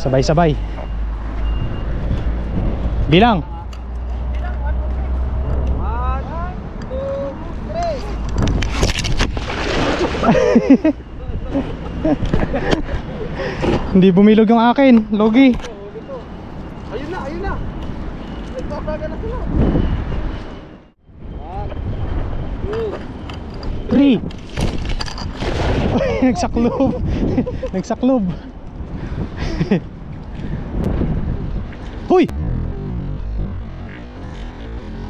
Sabay-sabay. Bilang. 1, 2, 3. Hindi bumilog yung akin, Logi. Ayun na, ayun na. Nagbabaga na sila. 1, 2. Nagsaklob. Nagsaklob. Hoy!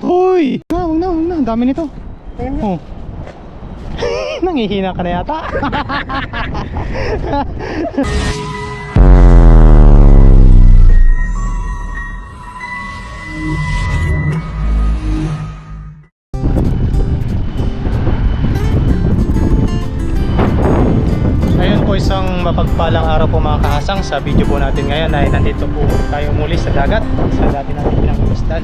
Hoy! Huwag na, huwag na. Ang dami nito. Oh. Nangihina ka na yata. Ayun po, isang mapagpalang araw po mga kahasang. Sa video po natin ngayon ay nandito po tayo muli sa dagat, sa dati natin pinangungulistan.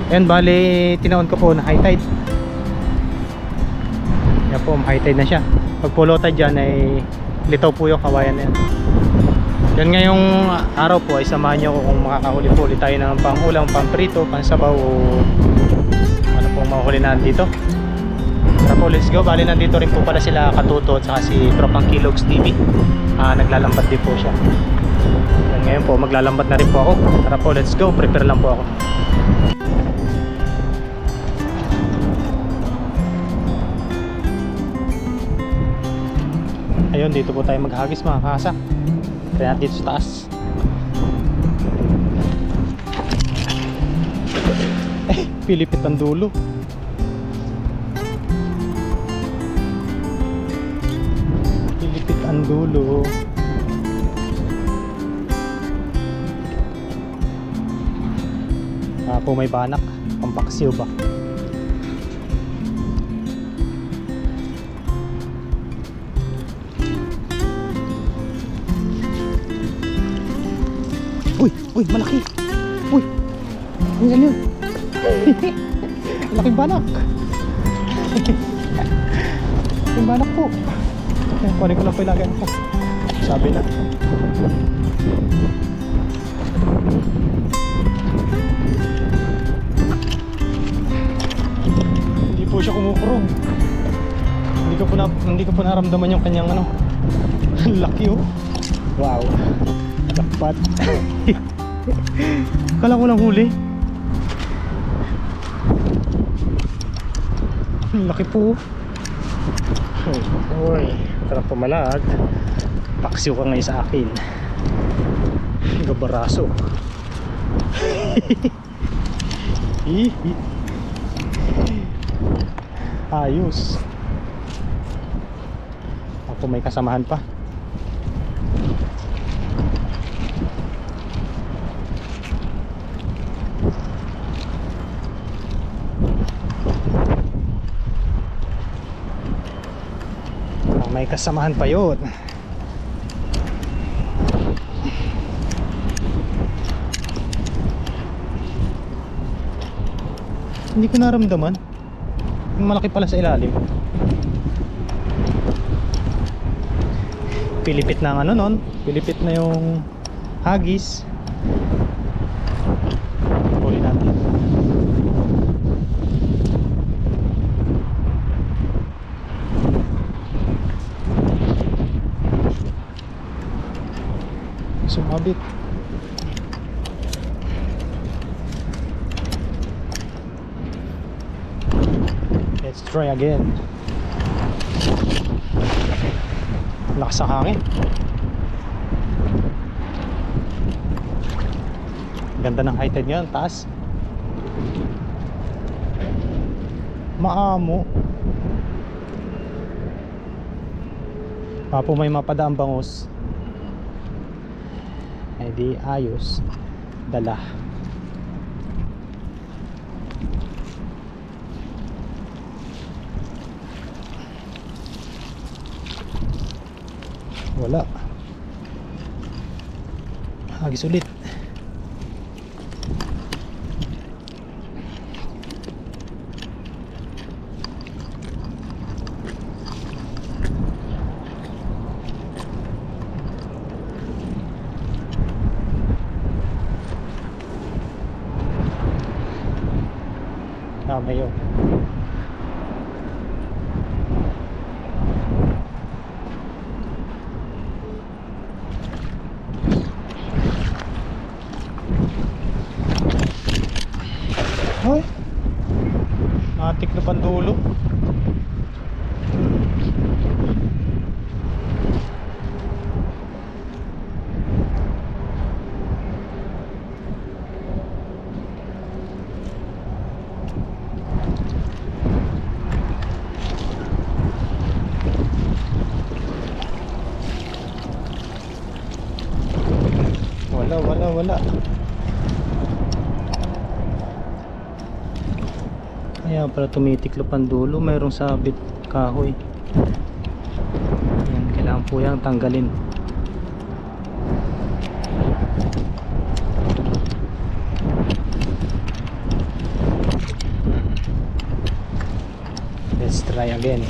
Ayun, bali tinaon ko po na high tide. Yan po, high tide na siya. Pag po low tide dyan ay litaw po yung kawayan na yan. Yan ngayong araw po ay samahan nyo kung makakahuli po ulit tayo ng pangulang, pamprito, pansabaw o ano pong mahuli na dito. Tara po, let's go. Bali nandito rin po pala sila Katuto at saka si Tropang Kilogs TV. Naglalambat din po siya. Yan, ngayon po maglalambat na rin po ako. Tara po, let's go. Prepare lang po ako. Ayun, dito po tayo maghagis mga kasa. Try natin dito sa taas. Pilipit ang dulo. Pilipit ang dulo. Po may banak. Pampaksiw ba? Uy, uy, malaki. Uy. Ano yun? Malaking banak. Malaking banak po. Kunin ko lang po ilagay ako. Sabi na. Hindi po siya kumukurog. Hindi ko po naramdaman yung kanyang ano. Laki oh. Wow. Dapat. Kala ko lang huli. Laki po. Uy, sarap pumalag. Paksiw ka ngayon sa akin. Gabaraso. Ayos. Ako may kasamahan pa. May kasamahan pa yun. Hindi ko naramdaman. Yung malaki pala sa ilalim. Pilipit na ang ano nun. Pilipit na yung hagis. Huli natin. Sumabit. Let's try again. Lakas ang hangin. Ganda ng high tide ngayon, taas. Maamo. Papo may mapadaang bangus. Ay di ayos. Dala. Wala. Hagis ulit. Mayo. Hoy, natik na pandulo. Wala. Kaya pala tumitiklop ang dulo, mayroong sabit kahoy. Yan, kailangan po yan tanggalin. Let's try again.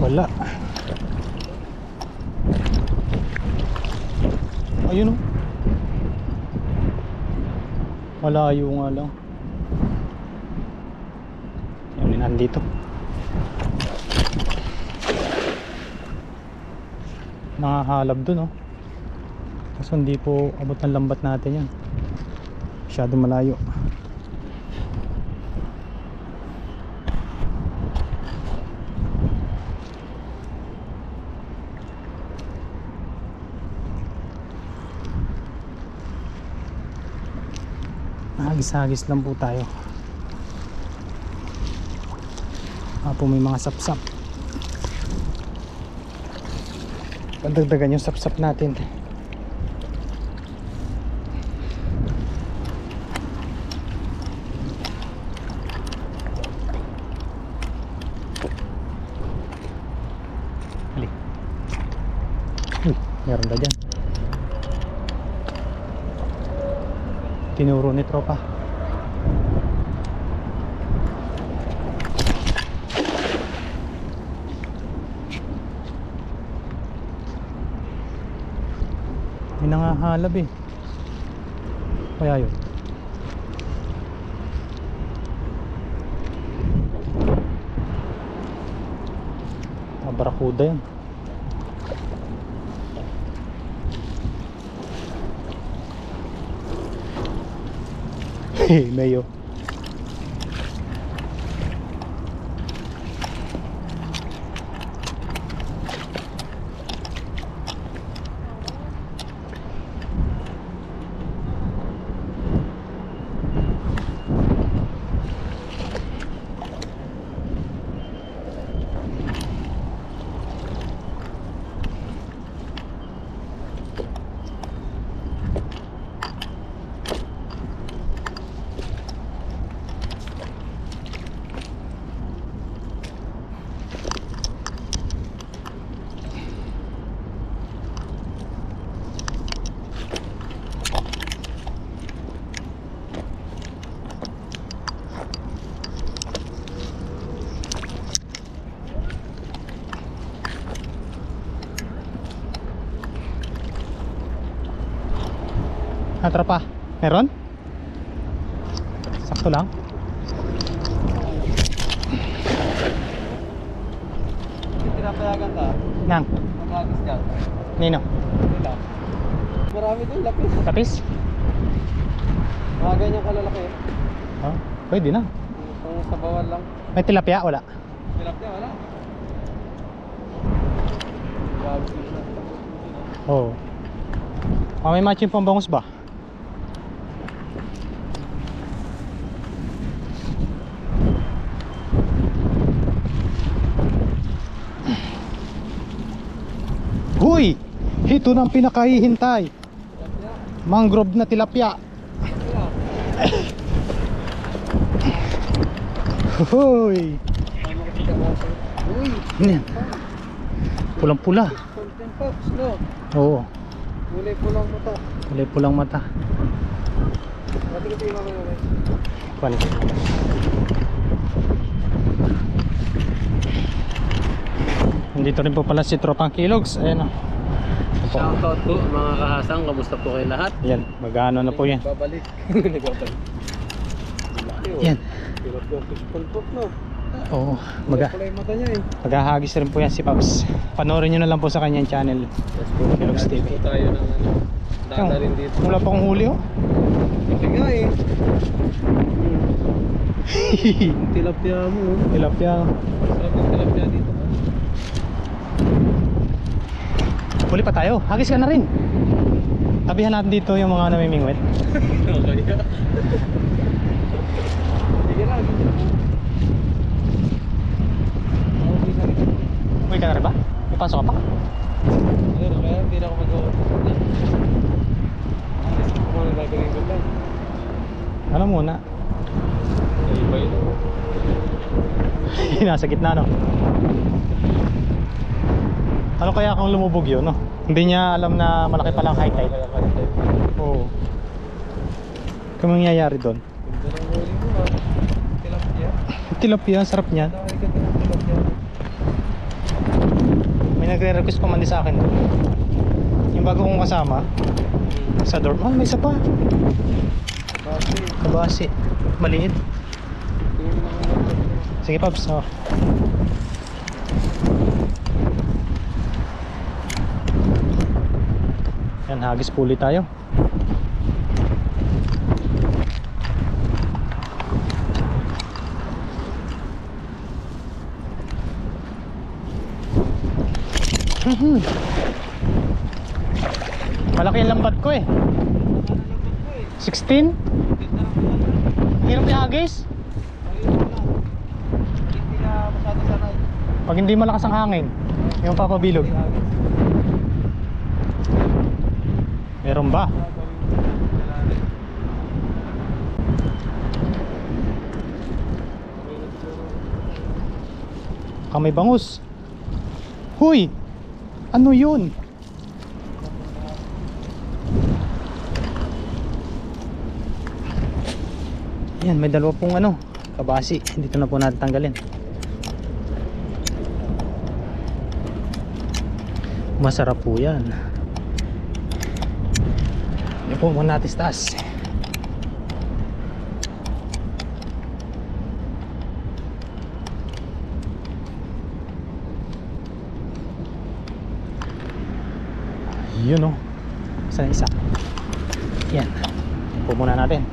Wala. Ayun oh. Malayo nga lang. Yan, nandito. Nakahalab dun oh. Kaso hindi po abot ng lambat natin yan. Masyado malayo. Hagis-hagis lang po tayo. Po may mga sapsap. Pagdagdagan yung sapsap natin. Halik. Meron na dyan. Tinuro ni tropa. May nangahalab eh. Kaya yun. Barakuda yan. Mayo. Tropa, meron? Ito lang. Tinapayagan ka. Nang. Mag-agis dyan. Nino. Wala. Marami doon, lapis. Tapis? Mga ganyan kalalaki. Oh, pwede na. Pang sa bawal lang. May tilapia? Wala. Hirap niya, wala. Grabe sila. Oo. Oh. May matching pang bangus ba? Huy! Ito nang pinakahihintay. Mangrove na tilapia. Huy! Uy! Ano yan? Pulang-pula. Content pops, no? Oo. Kulay pulang mata. Kulay pulang mata. Pati ko tingnan ko yun. Kuan. Nandito rin po pala si Tropang Kilogs. Ayan o. Shoutout po mga kahasang. Kamusta po kayo lahat? Yan. Mag-ano na po yan. Babalik. Nagbabalik. Yan. Hirap daw fishball pop, no? Oo. Kulay mata niya eh. Maghahagis rin po yan si Paps. Panoorin nyo na lang po sa kanyang channel. Yes po. Kilogs TV. Po tayo ng ano. Data rin dito. Wala pa akong huli oh. Ito nga eh. Tilapia mo. Tilapia. Sarap ng tilapia dito. Huli pa tayo. Hagis ka na rin. Tabihan natin dito yung mga namimingwit. Okay. Sige lang. Okay na rin. Uy ka na rin ba? May pasok ka pa? Pero kaya hindi na ako mag-uot. Kung ano gagawin ko lang. Ano muna? Iba yun. Nasa gitna no. Ano kaya kung lumubog yun no? Hindi niya alam na malaki palang high tide. Oo. Kung mangyayari doon? Ganda ng huli mo ha. Tilapia. Tilapia, sarap niyan. Nakalikat ng tilapia. May nagre-request pa man din sa akin doon. Yung bago kong kasama sa dorm. Ah, may isa pa. Kasi Kabasi. Maliit. tingin mo naman. Sige Paps. Oh. Yan, hagis puli tayo. Malaki ang lambat ko eh. 16? Hirap yung hagis. Hindi na masyado sanay. Pag hindi malakas ang hangin, yung papabilog. Meron ba? Kamay bangus. Huy! Ano yun? Yan, may dalawa pong ano, kabasi. Dito na po natin tanggalin. Masarap po yan. Yan po muna natin sa taas. Yun o. Isa na isa. Yan. Yan po muna natin.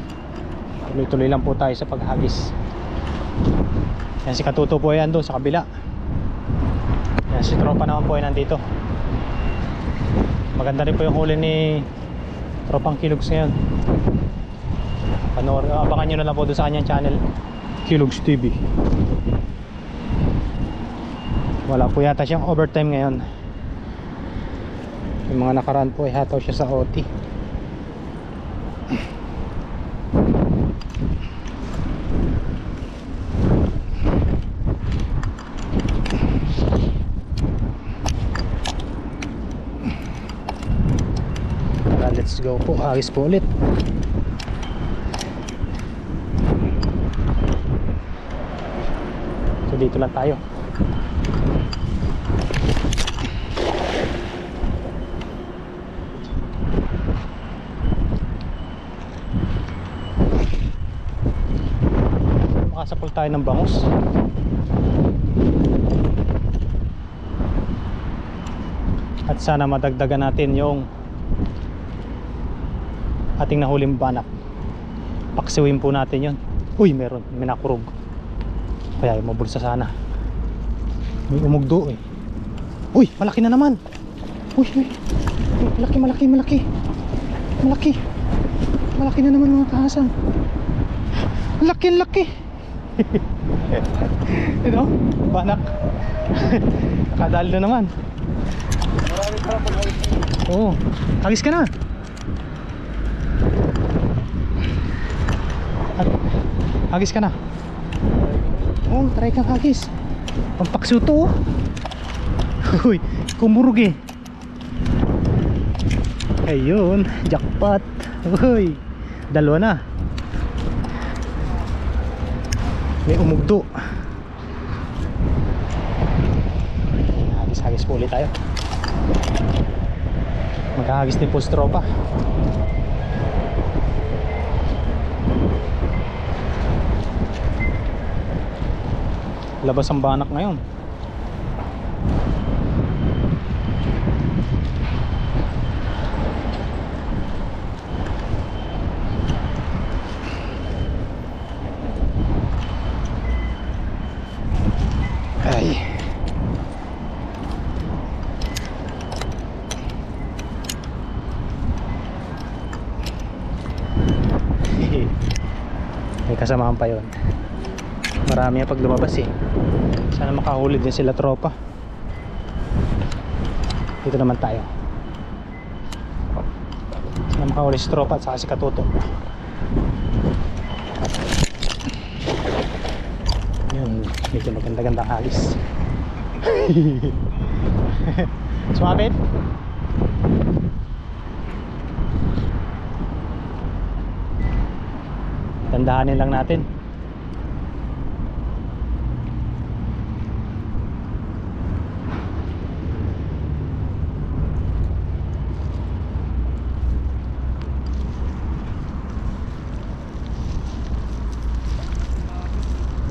Tuloy-tuloy lang po tayo sa paghagis. Yan si Katuto po yan doon sa kabila. Yan si Tropa naman po yan nandito. Maganda rin po yung huli ni Tropang Kilogs ngayon. Abangan nyo na lang po doon sa kanyang channel, Kilogs TV. Wala po yata siyang overtime ngayon. Yung mga nakaraan po ay hataw siya sa OT. Let's go po, hagis po ulit. So dito lang tayo. sapul tayo ng bangus. At sana madagdagan natin yung ating nahuling banak. Paksiwin po natin yun. Uy, meron, may nakurog. Kaya yung mabulsa sana. May umugdo eh. Uy, malaki na naman. Uy, uy. Malaki, malaki, malaki. Malaki. Malaki na naman mga kahasang. Laki, laki. Ito, banak. Nakadali na naman. Marami para pag-ayos. Oo, hagis ka na. Hagis ka na. Oo, try kang hagis. Pampaksuto oh. Uy, kumurug eh. Ayun, jackpot. Uy, dalawa na. May umugdo. Hagis-hagis po ulit tayo. Magkahagis din po sa tropa. Labas ang banak ngayon. Ay. May kasamahan pa yun. Marami ang pag lumabas eh. Sana makahuli din sila tropa. Dito naman tayo. Sana makahuli si tropa at saka si Katuto. Yun, medyo maganda-gandang halis. Sumabit? Tandahanin lang natin.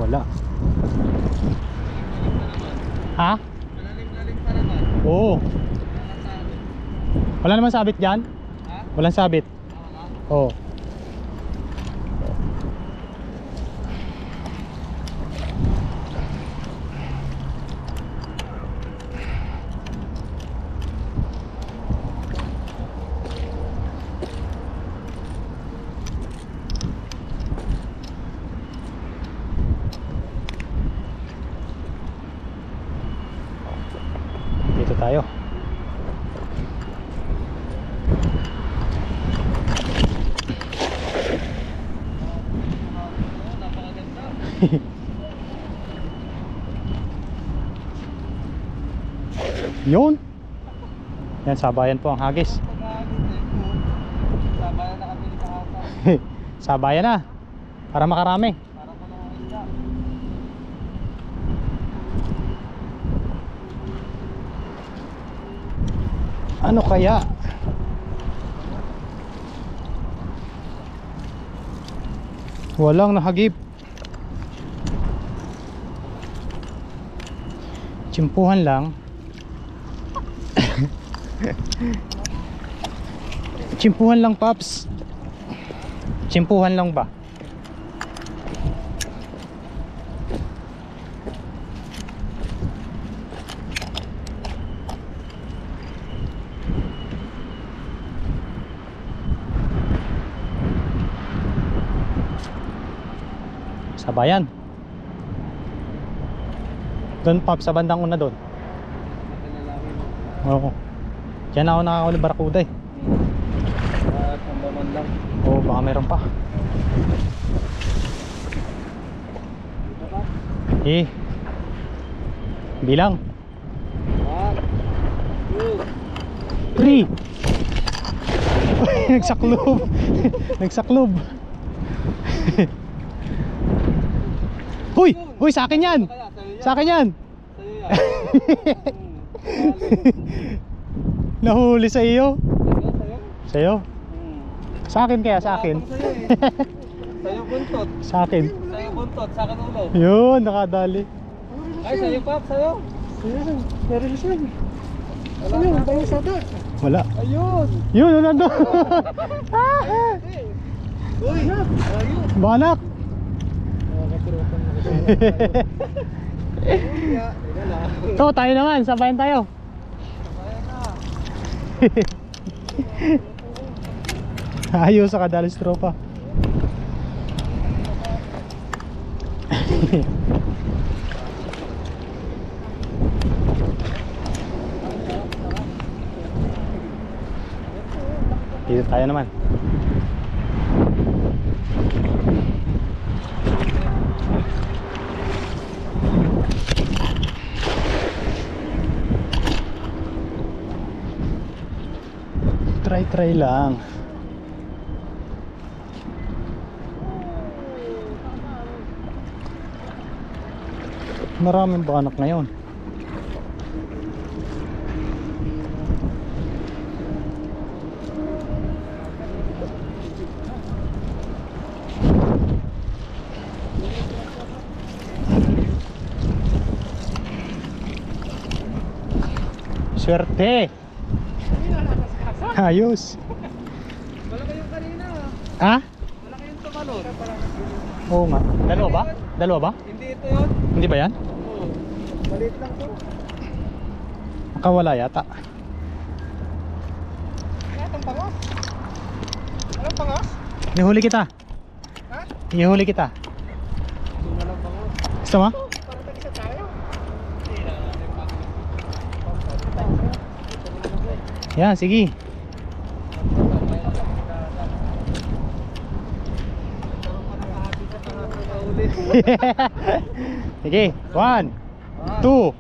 Wala. Ha? Malalim-lalim pa naman. Oo. Wala naman sabit dyan? Ha? Walang sabit? Oo. Dito tayo. Napakaganda. Yun. Yan, sabayan po ang hagis. Sabayan na kami ni Kahasa. Sabayan na. Para makarami. Para mo ng isda. Ano kaya? Walang nahagip. Tsimpuhan lang. Tsimpuhan lang, Paps. Tsimpuhan lang ba? Sabayan. Doon, Paps, sa bandang una doon. Nakinalangin mo. Oo. Diyan ako nakakahuli barakuda eh. At ang baman lang. Oo, baka meron pa. Dito ka. Eh. Bilang. 1, 2. 3. Nagsaklob. Nagsaklob. Huy! Huy, sa akin yan! Kaya, sa'yo yan. Sa akin yan! Sa'yo yan. Nahuli sa iyo. Sa'yo, sa'yo. Sa'yo? Sa akin kaya, sa akin. Sa'yo eh. Sa'yo buntot. Sa akin. Sa'yo buntot, sa akin ulo. Yun, nakadali. Ay, sa'yo, Pap, sa'yo. Ayan, meron siya. Ano yung tayo sa dot? Wala. Ayun. Yun, nando. Uy, ayun. Banak. Kaya, teka lang. Ito, tayo naman. Sabayan tayo. Kaya na. Ayos sa kadalis tropa. Dito tayo naman. Try lang. Maraming banak ngayon. Swerte. Ayos. Malaki yung kanina. Ha? Malaki yung tumalon. Oo nga. Dalawa ba? Dalawa ba? Hindi ito yun. Hindi ba yan? Oo. Maliit lang to. Nakawala yata. Anong pangos? Anong pangos? Ihuli kita. Ha? Ihuli kita. Walang pangos. Gusto mo? Parang tag-isa tayo. Yan, sige. Sige, 1, 2,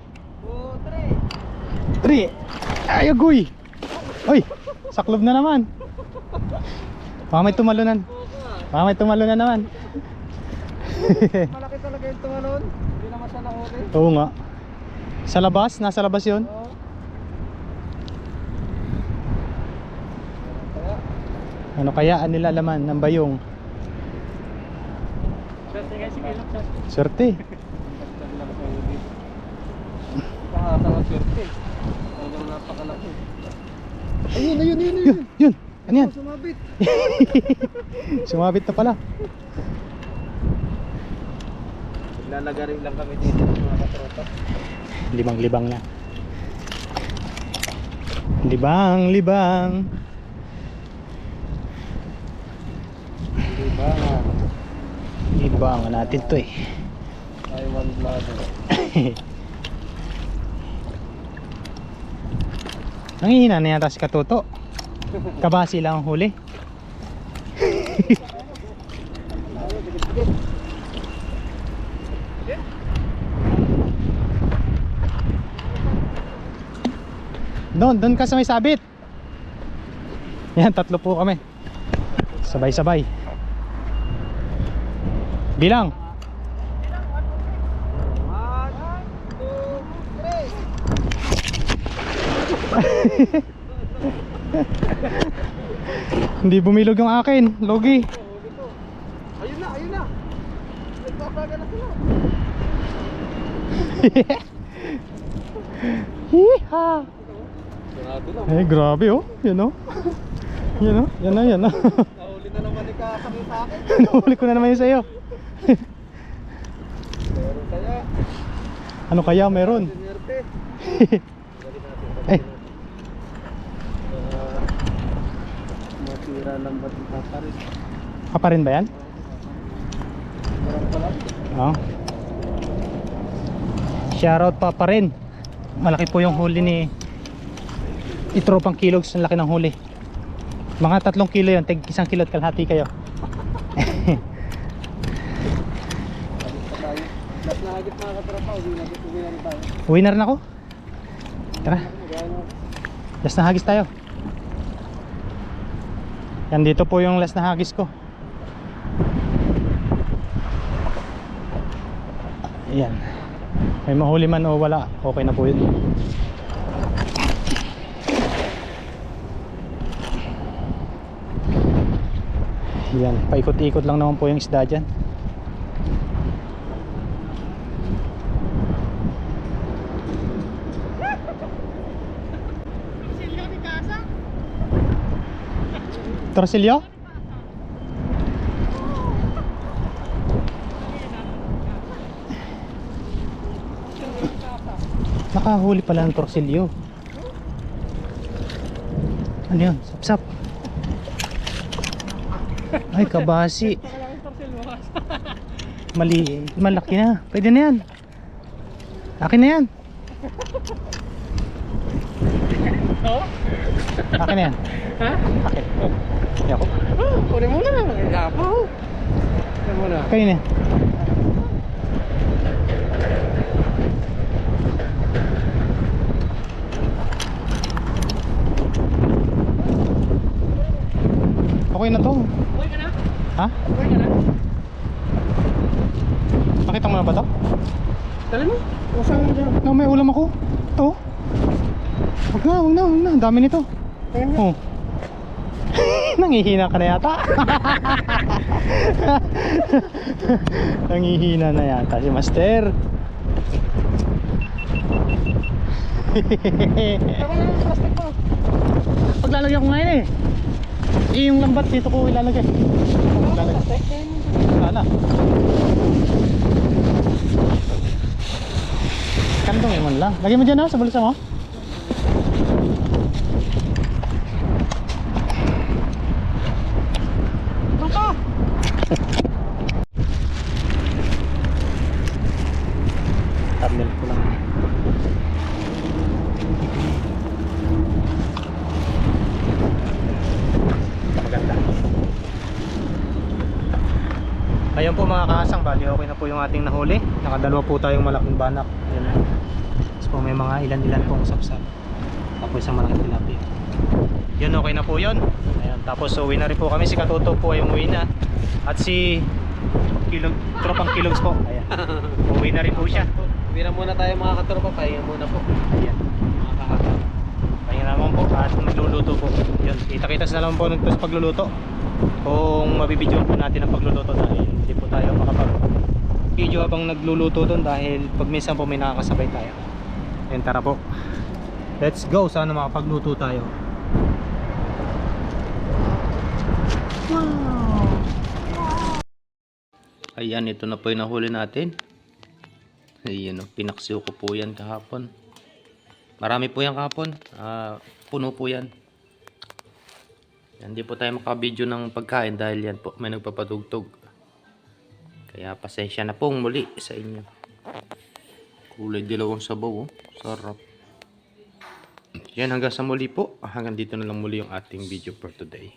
3. Ay, agoy. Oy, saklob na naman. Baka may tumalunan. Baka may tumalunan naman. Malaki talaga yung tumalon. Hindi naman siya nahuli. Oo nga. Sa labas, nasa labas yun. Oo. Kaya, Ano kaya ang nilalaman ng bayong? swerte guys, sige lang siya. Swerte. Nakakasama swerte. Talagang napakalaki. Ayun. Yun. Ano yan? Sumabit. Sumabit na pala. Lalagarin lang kami dito mga katropa. Libang-libang na. Libang-libang. Diba? Libang natin to eh. Taiwan vlogger. Nangihina na yata si Katuto. Kabasi lang ang huli. Doon ka sa may sabit. Yan, 3 po kami. Sabay-sabay. Bilang. 1, 2, 3. Hindi bumilog yung akin, Logi. Ayun na. Nagpapaga na sila. Hiha. Grabe lang. Eh, grabe oh. Yan oh. Yan oh. Yan na, yan na. Nahuli na naman ni Kakami sa akin. Nahuli ko na naman yun sa'yo. Pero kaya, Ano kaya meron? sinerte. Eh, Matira lang ba't itaparin? pa rin ba yan? Parang pala. Oo. Shoutout pa rin. Malaki po yung huli ni Itropang Kilogs. Ang laki ng huli. Mga 3 kilo yun. Tig 1 kilo at kalahati kayo. Last na agit mga katropa, uwi na rin tayo. Winner na ako. Tara. Last na hagis tayo. Yan, dito po yung last na hagis ko. Ayan. May mahuli man o wala, okay na po yun. Yan, paikot-ikot lang naman po yung isda dyan. Torsilyo? Nakahuli pala ng torsilyo. Ano yun? Sapsap. Ay, kabasi. Mali, malaki na. Pwede na yan. Akin na yan. Akin na yan. Ha? Akin. Hindi ako. Kunin mo na. Gapaw. Kunin mo na. Kayo na yan. Okay na to. Uy ka na? Ha? Uy ka na? Pakita mo na ba to? Dali mo. Usang mo dyan. No, may ulam ako. Ito. Huwag na, huwag na, huwag na. Ang dami nito. Ayun nga. Oh. Nangihina ka na yata. Nangihina na yata si Master. Tama na yung plastic mo. Paglalagyan ko ngayon eh. Yung lambat dito ko ilalagay. Ilalagay. Sana. Kandong yun lang. Lagyan mo dyan sa bulsa mo. Baka! Thumbnail ko lang. Maganda. Ayun po mga kasang, bali okay na po yung ating nahuli. Nakadalawa po tayong malaking banak. Ayun na. Tapos po may mga ilan-ilan pong sapsap. Tapos isang malaking tilapia. Yun, okay na po yun. Ayun, tapos uwi na rin po kami. Si Katuto po ay umuwi na. At si Tropang Kilogs po. Ayan. Uwi na rin po siya. Bira muna tayo mga katropa, pahinga muna po. Ayan. Mga kakatawa. Pahinga naman po at magluluto po. Yun, kita-kita na lang po nito sa pagluluto. Kung mabibidyoan po natin ang pagluluto dahil hindi po tayo makapag-video habang nagluluto doon dahil pag minsan po may nakakasabay tayo. Ayan, tara po. Let's go, sana makapagluto tayo. Ayan, ito na po yung nahuli natin. Ayan, pinaksiw ko po yan kahapon. Marami po yan kahapon. Puno po yan. Hindi po tayo makabidyo ng pagkain dahil yan po may nagpapadugtog. Kaya pasensya na pong muli sa inyo. Kulay dilawang sabaw, oh. Sarap. Yan, hanggang sa muli po. Hanggang dito na lang muli yung ating video for today.